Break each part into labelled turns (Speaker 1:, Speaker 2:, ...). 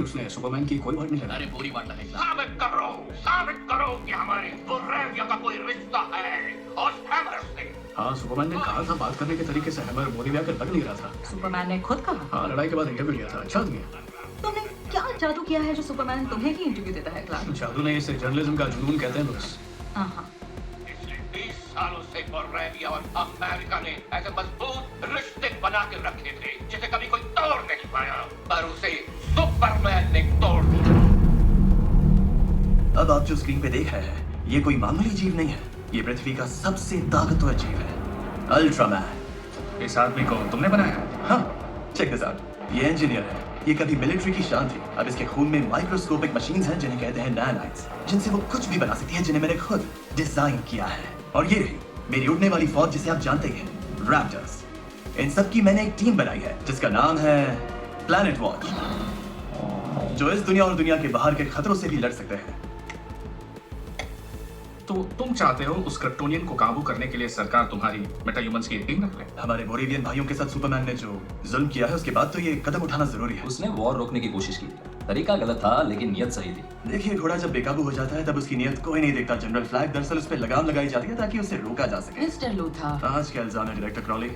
Speaker 1: उसने सुपरमैन की कोई बात नहीं लगाई।
Speaker 2: अरे पूरी बात लगेगी।
Speaker 3: साबित करो कि हमारे बुर्रेविया का कोई रिश्ता है और हैमर से।
Speaker 1: हाँ, सुपरमैन ने कहा था, बात करने के तरीके से हैमर बोरेविया के लग नहीं रहा था।
Speaker 4: सुपरमैन ने खुद कहा?
Speaker 1: हाँ, लड़ाई के बाद इंटरव्यू लिया था, अच्छा आदमी है।
Speaker 4: तुमने क्या जादू किया है जो सुपरमैन तुम्हें ही इंटरव्यू देता है क्लार्क?
Speaker 1: जादू नहीं, इसे जर्नलिज्म का जुनून कहते हैं बस।
Speaker 4: हाँ।
Speaker 3: पिछले 20 सालों से बुर्रेविया और अमेरिका ने ऐसे मजबूत रिश्ते बना के रखे थे जिसे कभी कोई तोड़ नहीं पाया, पर उसे सुपरमैन ने तोड़ दिया।
Speaker 5: अब आप जो स्क्रीन पे देख रहे हैं, ये कोई मामूली जीव नहीं है, ये पृथ्वी का सबसे ताकतवर जीव है, अल्ट्रामैन।
Speaker 1: इस आदमी को तुमने बनाया?
Speaker 5: हाँ, चेक दिस आउट। ये इंजीनियर है, ये कभी मिलिट्री की शान थी, अब इसके खून में माइक्रोस्कोपिक मशीन्स हैं जिन्हें कहते हैं नैनाइट्स, जिनसे वो कुछ भी बना सकती है, जिन्हें मैंने खुद डिजाइन किया है। और ये रही मेरी उड़ने वाली फौज, जिसे आप जानते ही हैं, रैप्टर्स। इन सब की मैंने एक टीम बनाई है जिसका नाम है प्लैनेट वॉच, जो इस दुनिया और दुनिया के बाहर के खतरों से भी लड़ सकते हैं।
Speaker 1: तो तुम चाहते हो उस क्रिप्टोनियन को काबू करने के लिए सरकार तुम्हारी मेटाह्यूमंस की एक टीम रख ले?
Speaker 5: हमारे बोरेवियन भाइयों के साथ सुपरमैन ने जो जुल्म किया है, उसके बाद तो ये कदम उठाना जरूरी है।
Speaker 2: उसने वॉर रोकने की कोशिश की थी, तरीका गलत था लेकिन नियत सही थी।
Speaker 5: देखिए, घोड़ा जब बेकाबू हो जाता है तब उसकी नियत कोई नहीं देखता। जनरल फ्लैग दरअसल उस पर लगाम लगाई जाती है ताकि उसे रोका जा सके।
Speaker 4: मिस्टर लूथर,
Speaker 5: आज का इल्जाम है डायरेक्टर क्रॉली।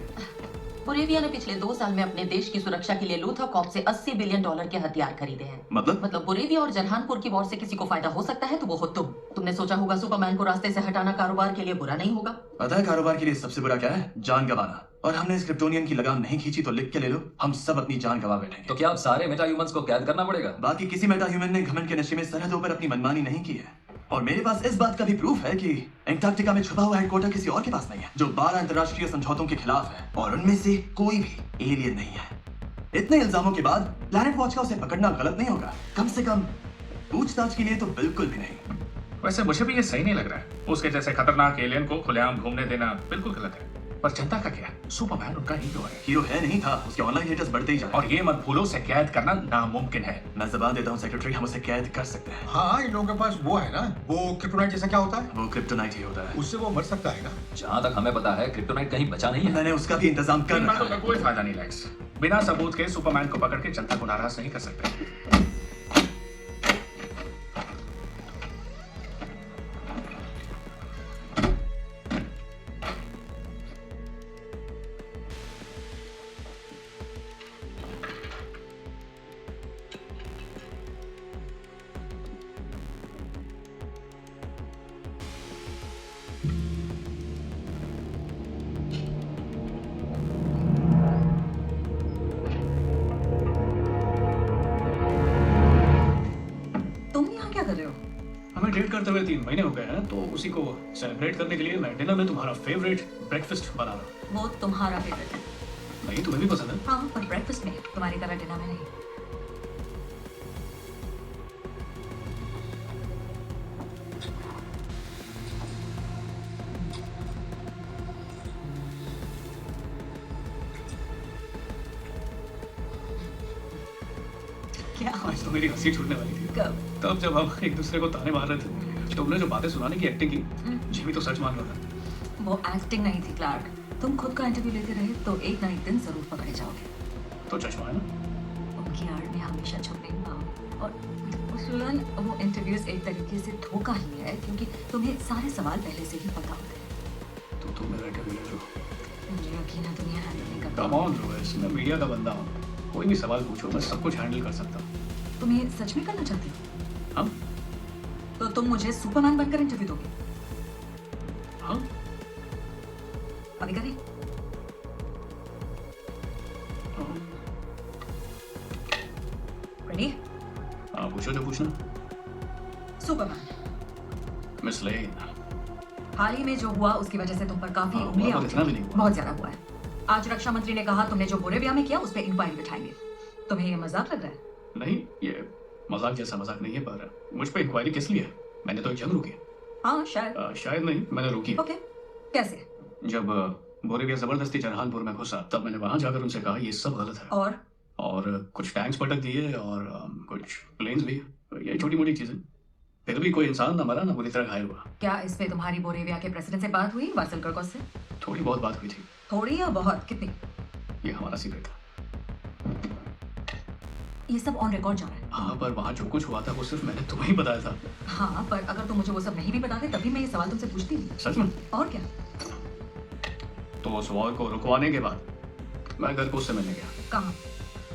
Speaker 6: बोरेविया ने पिछले 2 साल में अपने देश की सुरक्षा के लिए लूथर कॉर्प से $80 बिलियन के हथियार खरीदे हैं। मतलब बोरेविया और जरहानपुर की वॉर से किसी को फायदा हो सकता है तो वो हो तुमने सोचा होगा सुपरमैन को रास्ते से हटाना कारोबार के लिए बुरा नहीं होगा।
Speaker 5: पता है कारोबार के लिए सबसे बुरा क्या है? जान गंवाना। और हमने इस क्रिप्टोनियन की लगाम नहीं खींची तो लिख के ले लो, हम सब अपनी जान गंवा बैठेंगे।
Speaker 2: तो क्या अब सारे मेटाह्यूमंस को कैद करना पड़ेगा?
Speaker 5: बाकी किसी मेटाह्यूमन ने घमंड के नशे में सरहदों पर अपनी मनमानी नहीं की है। और मेरे पास इस बात का भी प्रूफ है कि एंटार्कटिका में छुपा हुआ हेडक्वार्टर किसी और के पास नहीं है, जो 12 अंतर्राष्ट्रीय समझौतों के खिलाफ है, और उनमें से कोई भी एलियन नहीं है। इतने इल्जामों के बाद प्लैनेट वॉच का उसे पकड़ना गलत नहीं होगा, कम से कम पूछताछ के लिए तो बिल्कुल भी नहीं।
Speaker 1: वैसे मुझे भी ये सही नहीं लग रहा है। उसके जैसे खतरनाक एलियन को खुलेआम घूमने देना बिल्कुल गलत है। पर जनता का क्या? सुपरमैन उनका हीरो है।
Speaker 5: हीरो है नहीं था, उसके ऑनलाइन हेटर्स बढ़ते ही जा रहे हैं।
Speaker 1: और ये मत भूलो, उसे कैद करना नामुमकिन है।
Speaker 5: मैं जबान देता हूँ सेक्रेटरी, हम उसे कैद कर सकते हैं।
Speaker 7: हाँ, इन लोगों के पास वो है ना, वो क्रिप्टोनाइट जैसा क्या होता है?
Speaker 5: वो क्रिप्टोनाइट ही होता है।
Speaker 7: उससे वो मर सकता है ना?
Speaker 2: जहाँ तक हमें पता है क्रिप्टोनाइट कहीं बचा नहीं है।
Speaker 5: मैंने उसका भी इंतजाम कर
Speaker 1: इन
Speaker 5: रखा
Speaker 1: बातों का
Speaker 5: है।
Speaker 1: कोई फायदा नहीं लेक्स। बिना सबूत के सुपरमैन को पकड़ के जनता को नाराज नहीं कर सकते।
Speaker 4: क्या कर रहे हो?
Speaker 1: हमें डेट करते हुए 3 महीने हो गए हैं, तो उसी को सेलिब्रेट करने के लिए मैं डिनर में तुम्हारा फेवरेट ब्रेकफास्ट बना रहा हूँ।
Speaker 4: वो तुम्हारा फेवरेट है?
Speaker 1: नहीं, तुम्हें भी पसंद है?
Speaker 4: हाँ, पर ब्रेकफास्ट में, तुम्हारी तरह डिनर में नहीं। क्या?
Speaker 1: आज तो मेरी हंसी छूटने वाली थी।
Speaker 4: कब?
Speaker 1: तब जब हम एक दूसरे को ताने मार रहे थे। तुमने जो बातें सुनाने की एक्टिंग की, जिमी तो सच मान रहा था।
Speaker 4: वो एक्टिंग नहीं थी क्लार्क, तुम खुद का इंटरव्यू लेते रहे तो एक ना एक दिन जरूर पकड़े जाओगे।
Speaker 1: तो चश्मा है ना?
Speaker 4: उनकी आड़ में हमेशा छुप नहीं पाओ। और सुलन, वो इंटरव्यूज एक तरीके से धोखा ही है, क्योंकि तुम्हें सारे सवाल पहले से ही पता होते हैं।
Speaker 1: तो तुम मेरा इंटरव्यू ले लो।
Speaker 4: मुझे यकीन है तुम्हें हैंडल नहीं कर
Speaker 1: कम ऑन लुइस, मैं मीडिया का बंदा हूँ। कोई भी सवाल पूछो, मैं सब कुछ हैंडल कर सकता हूँ।
Speaker 4: तुम ये सच में करना चाहती हो?
Speaker 1: हाँ?
Speaker 4: तो तुम मुझे सुपरमैन बनकर इंटरव्यू दोगे?
Speaker 1: हाँ?
Speaker 4: अभी करें? रेडी?
Speaker 1: हाँ, पूछो जो पूछना।
Speaker 4: सुपरमैन,
Speaker 1: मिस लेन,
Speaker 4: हाल ही में जो हुआ उसकी वजह से तुम पर काफी
Speaker 1: हाँ,
Speaker 4: उंगलियां
Speaker 1: बहुत इतना भी नहीं
Speaker 4: उठी।
Speaker 1: हुआ।
Speaker 4: बहुत ज्यादा हुआ है। आज रक्षा मंत्री ने कहा तुमने जो बोरेविया में किया उस पर इंक्वायरी बिठाएंगे। तुम्हें ये मजाक लग रहा है?
Speaker 1: नहीं, ये मजाक जैसा मजाक नहीं है, पर मुझ पे इंक्वायरी किस लिए? मैंने तो एक जंग रोकी।
Speaker 4: हाँ, शायद।
Speaker 1: शायद नहीं, मैंने रोकी।
Speaker 4: ओके, कैसे?
Speaker 1: जब बोरेविया जबरदस्ती जरहानपुर में घुसा, तब मैंने वहां जाकर उनसे कहा ये सब गलत है। और कुछ टैंक्स पटक दिए और कुछ प्लेन्स भी। ये छोटी मोटी चीजें। फिर भी कोई इंसान ना मरा ना बुरी तरह घायल हुआ।
Speaker 4: क्या इस पे तुम्हारी बोरेविया के प्रेसिडेंट से बात हुई, वासिल कर्कोस से?
Speaker 1: थोड़ी बहुत बात हुई थी।
Speaker 4: थोड़ी या बहुत? कितनी?
Speaker 1: ये हमारा सीक्रेट था।
Speaker 4: ये सब ऑन रिकॉर्ड जा रहा है।
Speaker 1: हाँ, पर वहाँ जो कुछ हुआ था वो सिर्फ मैंने तुम्हें ही बताया था।
Speaker 4: हाँ, पर अगर तुम मुझे वो सब नहीं भी बताते तभी मैं ये सवाल तुमसे पूछती नहीं।
Speaker 1: सच में?
Speaker 4: और क्या?
Speaker 1: तो उस वॉर को रुकवाने के बाद मैं गरकोस से मिलने गया।
Speaker 4: कहाँ?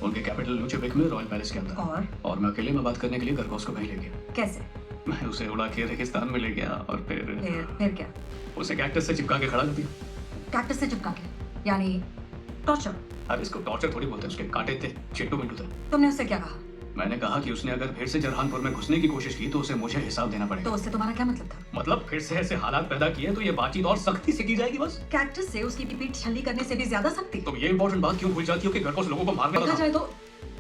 Speaker 1: उनके कैपिटल लुचेविक में, रॉयल पैलेस के अंदर। और मैं अकेले में बात करने के लिए गरकोस को कहीं ले गया।
Speaker 4: कैसे?
Speaker 1: मैं उसे उड़ा के रेगिस्तान में ले गया और
Speaker 4: फिर क्या?
Speaker 1: उसे कैक्टस से चिपका के खड़ा कर दिया।
Speaker 4: कैक्टस से चिपका के? यानी टॉर्चर?
Speaker 1: अरे इसको टॉर्चर थोड़ी बोलते हैं, उसके कांटे थे, चिट्टू मिट्टू थे।
Speaker 4: तुमने उससे क्या कहा?
Speaker 1: मैंने कहा कि उसने अगर फिर से जरहानपुर में घुसने की कोशिश की तो उसे मुझे हिसाब देना पड़ेगा।
Speaker 4: तो उससे तुम्हारा क्या मतलब था?
Speaker 1: मतलब फिर से ऐसे हालात पैदा किए तो ये बातचीत और सख्ती से की जाएगी बस।
Speaker 4: कैक्टस से उसकी पीठ छली करने से भी ज्यादा सख्ती?
Speaker 1: तुम ये इंपॉर्टेंट बात क्यों भूल जाती हो कि गरकोस लोगों को मारने
Speaker 4: देखा
Speaker 1: वाला था?
Speaker 4: जाए तो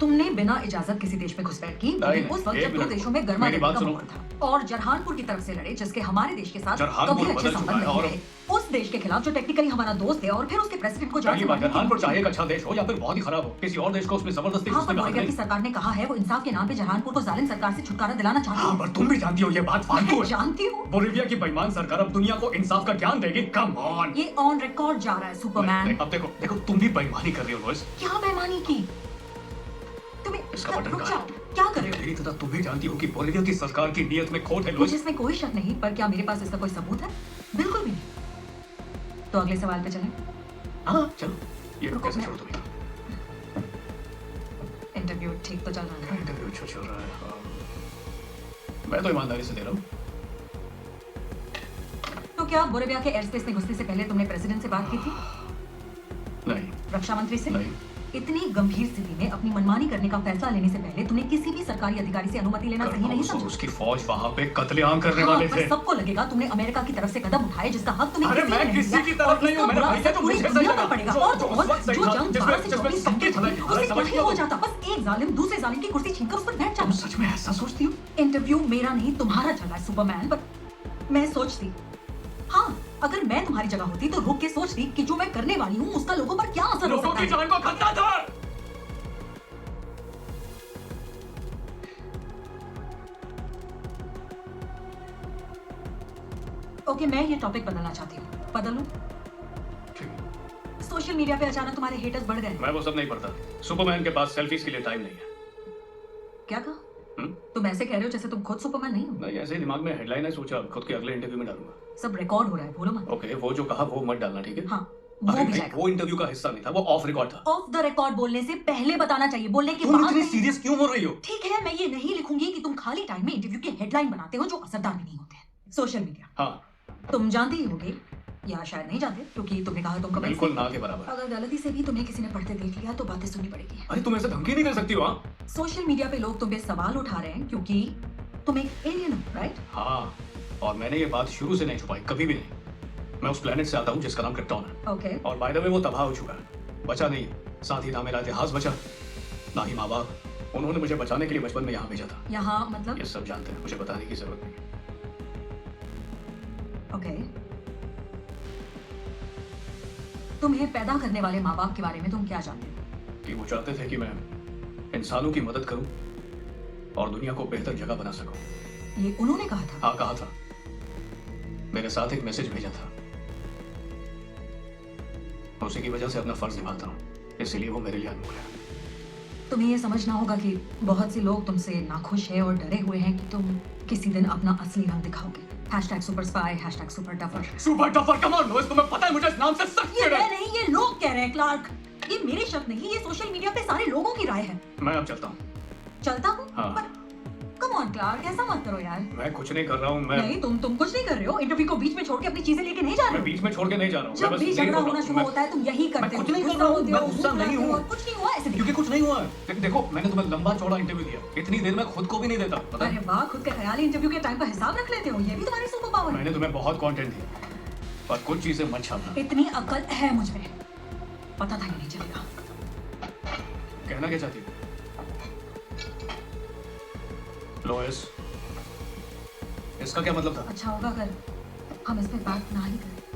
Speaker 4: तुमने बिना इजाजत किसी देश में घुसपैठ की उस वक्त जब दो देशों में गर्मा
Speaker 1: मेरी बात
Speaker 4: का
Speaker 1: सुनो।
Speaker 4: माहौल था और जरहानपुर की तरफ से लड़े जिसके हमारे देश के साथ
Speaker 1: जरहानपुर
Speaker 4: कभी अच्छे
Speaker 1: बदल चुका
Speaker 4: संबंध
Speaker 1: है
Speaker 4: नहीं
Speaker 1: और-
Speaker 4: रहे, उस देश के खिलाफ जो टेक्निकली हमारा दोस्त है और फिर उसके प्रेसिडेंट को जान
Speaker 1: पहली
Speaker 4: से
Speaker 1: बात,
Speaker 4: मारने की
Speaker 1: जरहानपुर चाहे एक
Speaker 4: कोशिश
Speaker 1: अच्छा देश हो या फिर बहुत ही खराब हो, किसी और देश को उसमें जबरदस्ती
Speaker 4: हाँ,
Speaker 1: घुसने
Speaker 4: पर
Speaker 1: का हक
Speaker 4: बोलिविया की
Speaker 1: नहीं।
Speaker 4: सरकार ने कहा है वो इंसाफ के नाम पे जरहानपुर को जालिम सरकार से छुटकारा दिलाना चाहती
Speaker 1: हाँ,
Speaker 4: है।
Speaker 1: पर तुम भी जानती हो ये बात फालतू है।
Speaker 4: जानती हूँ।
Speaker 1: बोलिविया की बेईमान सरकार अब दुनिया को इंसाफ का ज्ञान देगी। Come on.
Speaker 4: ये ऑन रिकॉर्ड जा रहा है सुपरमैन।
Speaker 1: अब देखो देखो, तुम भी बेईमानी कर रही हो लोइस।
Speaker 4: क्या बेईमानी की? तुम्हें
Speaker 1: इसका बटन
Speaker 4: रुक
Speaker 1: कहाँ
Speaker 4: जाओ,
Speaker 1: है?
Speaker 4: क्या कर रहे हो?
Speaker 1: मेरी तरह तुम भी जानती हो कि बोलिविया की सरकार की नीयत में खोट है
Speaker 4: मुझे
Speaker 1: लोइस।
Speaker 4: इसमें कोई शक नहीं, पर क्या मेरे पास इसका कोई सबूत है? बिल्कुल भी नहीं। तो अगले सवाल पे चलें।
Speaker 1: हाँ चलो, ये
Speaker 4: रुको,
Speaker 1: कैसे
Speaker 4: मैं-
Speaker 1: छोड़ दूंगा?
Speaker 4: इंटरव्यू ठीक तो चल रहा है?
Speaker 1: इंटरव्यू अच्छा चल रहा है। हाँ। मैं तो ईमानदारी से दे रहा हूँ।
Speaker 4: तो क्या बोलिविया के एयर स्पेस में घुसने से पहले तुमने प्रेसिडेंट से बात की थी?
Speaker 1: नहीं
Speaker 4: रक्षा मंत्री से?
Speaker 1: नहीं।
Speaker 4: इतनी गंभीर स्थिति में अपनी मनमानी करने का फैसला लेने से पहले तुमने किसी भी सरकारी अधिकारी से अनुमति लेना सही नहीं
Speaker 1: गरकोस और
Speaker 4: समझा?
Speaker 1: उसकी फौज वहाँ पे कत्लेआम करने
Speaker 4: हाँ,
Speaker 1: वाले
Speaker 4: पर
Speaker 1: थे।
Speaker 4: सबको लगेगा तुमने अमेरिका की तरफ से कदम उठाए जिसका हक तुम्हें
Speaker 1: अरे
Speaker 4: किसी
Speaker 1: मैं
Speaker 4: ने नहीं
Speaker 1: किसी
Speaker 4: दिया।
Speaker 1: की तरफ
Speaker 4: और
Speaker 1: नहीं हूँ,
Speaker 4: इसका
Speaker 1: मैंने
Speaker 4: बुरा
Speaker 1: भेजा
Speaker 4: असर
Speaker 1: तो
Speaker 4: पूरी
Speaker 1: मुझे सही
Speaker 4: दुनिया
Speaker 1: लगा।
Speaker 4: पर पड़ेगा।
Speaker 1: जो-
Speaker 4: और
Speaker 1: जो उस वक्त सही
Speaker 4: जो
Speaker 1: था,
Speaker 4: जंग
Speaker 1: जिसमें-
Speaker 4: 12 से
Speaker 1: जिसमें
Speaker 4: 24
Speaker 1: सबके
Speaker 4: घंटे
Speaker 1: भलाई-
Speaker 4: थी,
Speaker 1: भलाई
Speaker 4: उसमें
Speaker 1: समझ
Speaker 4: क्या ही
Speaker 1: किया
Speaker 4: हो
Speaker 1: तो-
Speaker 4: जाता? बस एक जालिम दूसरे जालिम की कुर्सी छीनकर उस पर बैठ
Speaker 1: तुम
Speaker 4: जाता।
Speaker 1: सच में ऐसा सोचती हो?
Speaker 4: इंटरव्यू मेरा नहीं तुम्हारा चला है सुपरमैन, पर मैं सोचती, हाँ, अगर मैं तुम्हारी जगह होती तो रुक के सोचती कि जो मैं करने वाली हूँ उसका लोगों पर क्या असर हो
Speaker 1: लोगों
Speaker 4: सकता
Speaker 1: की
Speaker 4: है।
Speaker 1: जान को खतरा था।
Speaker 4: ओके, मैं ये टॉपिक बदलना चाहती हूँ। बदलूं?
Speaker 1: ठीक है।
Speaker 4: सोशल मीडिया पे अचानक तुम्हारे हेटर्स बढ़ गए।
Speaker 1: मैं वो सब नहीं पढ़ता। सुपरमैन के पास सेल्फीज के लिए टाइम नहीं है।
Speaker 4: क्या कहा?
Speaker 1: हम्म?
Speaker 4: तुम ऐसे कह रहे हो जैसे तुम खुद सुपरमैन नहीं हो।
Speaker 1: नहीं, ऐसे ही दिमाग में हेडलाइन है, सोचा खुद के अगले इंटरव्यू में डालूंगा।
Speaker 4: सब रिकॉर्ड हो रहा है, भूलो मत।
Speaker 1: ओके, वो जो कहा वो मत डालना, ठीक है?
Speaker 4: हाँ, वो
Speaker 1: अरे
Speaker 4: भी
Speaker 1: नहीं,
Speaker 4: जाएगा।
Speaker 1: वो इंटरव्यू का हिस्सा नहीं था, वो ऑफ रिकॉर्ड था।
Speaker 4: ऑफ द रिकॉर्ड बोलने से पहले बताना चाहिए, बोलने के
Speaker 1: तुम
Speaker 4: बाद
Speaker 1: इतनी
Speaker 4: नहीं।
Speaker 1: सीरियस क्यों हो रही हो?
Speaker 4: ठीक है, मैं ये नहीं लिखूंगी कि तुम खाली टाइम में इंटरव्यू की हेडलाइन बनाते हो जो असरदार भी नहीं होते हैं। सोशल मीडिया
Speaker 1: हाँ,
Speaker 4: तुम जानते ही होगे, या शायद नहीं जानते क्योंकि तुमने कहा तुम कमेंट
Speaker 1: बिल्कुल ना के बराबर।
Speaker 4: अगर गलती से भी तुम्हें किसी ने पढ़ते देख लिया तो बातें सुननी पड़ेगी।
Speaker 1: अरे तुम ऐसे धमकी नहीं दे सकती हो। हाँ
Speaker 4: सोशल मीडिया पे लोग तुम पे सवाल उठा रहे हैं क्योंकि तुम एक एलियन हो, राइट?
Speaker 1: हाँ, और मैंने ये बात शुरू से नहीं छुपाई, कभी भी नहीं। मैं उस प्लेनेट से आता हूँ जिसका नाम क्रिप्टॉन है।
Speaker 4: ओके,
Speaker 1: और बाय द वे वो तबाह हो चुका है, बचा नहीं। साथ ही ना मेरा इतिहास बचा, ना ही माँ बाप। उन्होंने मुझे बचाने के लिए बचपन में यहाँ भेजा था।
Speaker 4: यहाँ मतलब?
Speaker 1: ये सब जानते हैं, मुझे बताने की जरूरत नहीं।
Speaker 4: ओके, तुम्हें पैदा करने वाले माँ बाप के बारे में तुम क्या जानते हो?
Speaker 1: कि वो चाहते थे कि मैं इंसानों की मदद करूं और दुनिया को बेहतर जगह बना सकूं।
Speaker 4: ये उन्होंने कहा था?
Speaker 1: हाँ, कहा था। मेरे साथ एक मैसेज भेजा था। उसी की वजह से अपना फर्ज निभाता हूँ, इसीलिए वो मेरे लिए अनमोल है।
Speaker 4: तुम्हें ये समझना होगा कि बहुत से लोग तुमसे नाखुश हैं और डरे हुए हैं कि तुम किसी दिन अपना असली रंग दिखाओगे। #superspy, #superduffer।
Speaker 1: Super duffer, come on Lois, तुम्हें पता है मुझे इस नाम से सख्त
Speaker 4: ये
Speaker 1: चिढ़
Speaker 4: मैं
Speaker 1: है।
Speaker 4: नहीं, ये लोग कह रहे हैं क्लार्क। ये मेरे शब्द नहीं, ये सोशल मीडिया पे सारे लोगों की राय है।
Speaker 1: मैं अब चलता हूँ।
Speaker 4: चलता हूँ?
Speaker 1: हाँ।
Speaker 4: पर कम ऑन क्लार्क, ऐसा मत करो यार।
Speaker 1: मैं कुछ नहीं कर रहा हूँ। मैं
Speaker 4: नहीं, तुम कुछ नहीं कर रहे हो। इंटरव्यू को बीच में छोड़ के अपनी चीजें लेके नहीं जा रहे
Speaker 1: मैं
Speaker 4: हो।
Speaker 1: बीच में छोड़ के नहीं जा रहा हूँ।
Speaker 4: जब
Speaker 1: मैं
Speaker 4: भी
Speaker 1: बस यही
Speaker 4: झगड़ा
Speaker 1: बोल रहा
Speaker 4: होना
Speaker 1: हूँ।
Speaker 4: शुरू होता है तुम यही करते हो।
Speaker 1: कुछ नहीं कर
Speaker 4: गुस्सा
Speaker 1: रहा हूँ,
Speaker 4: होते हो,
Speaker 1: मैं गुस्सा
Speaker 4: मुंह
Speaker 1: नहीं
Speaker 4: फुलाते हो
Speaker 1: हूँ।
Speaker 4: और कुछ नहीं हुआ ऐसे
Speaker 1: क्योंकि कुछ नहीं हुआ है। देखो, मैंने तुम्हें लंबा चौड़ा इंटरव्यू दिया, इतनी देर में खुद को भी नहीं देता, पता है?
Speaker 4: अरे वाह, खुद के ख्याली इंटरव्यू के टाइम का हिसाब रख लेते हो। ये भी तुम्हारी सुपर पावर है।
Speaker 1: मैंने तुम्हें बहुत कंटेंट दिया, पर कुछ चीजें मत छापना।
Speaker 4: इतनी अक्ल है मुझ में, पता था ये नहीं चलेगा।
Speaker 1: कहना क्या चाहती हो लोएस? इसका क्या मतलब था?
Speaker 4: अच्छा होगा अगर हम इस पे बात ना ही करें।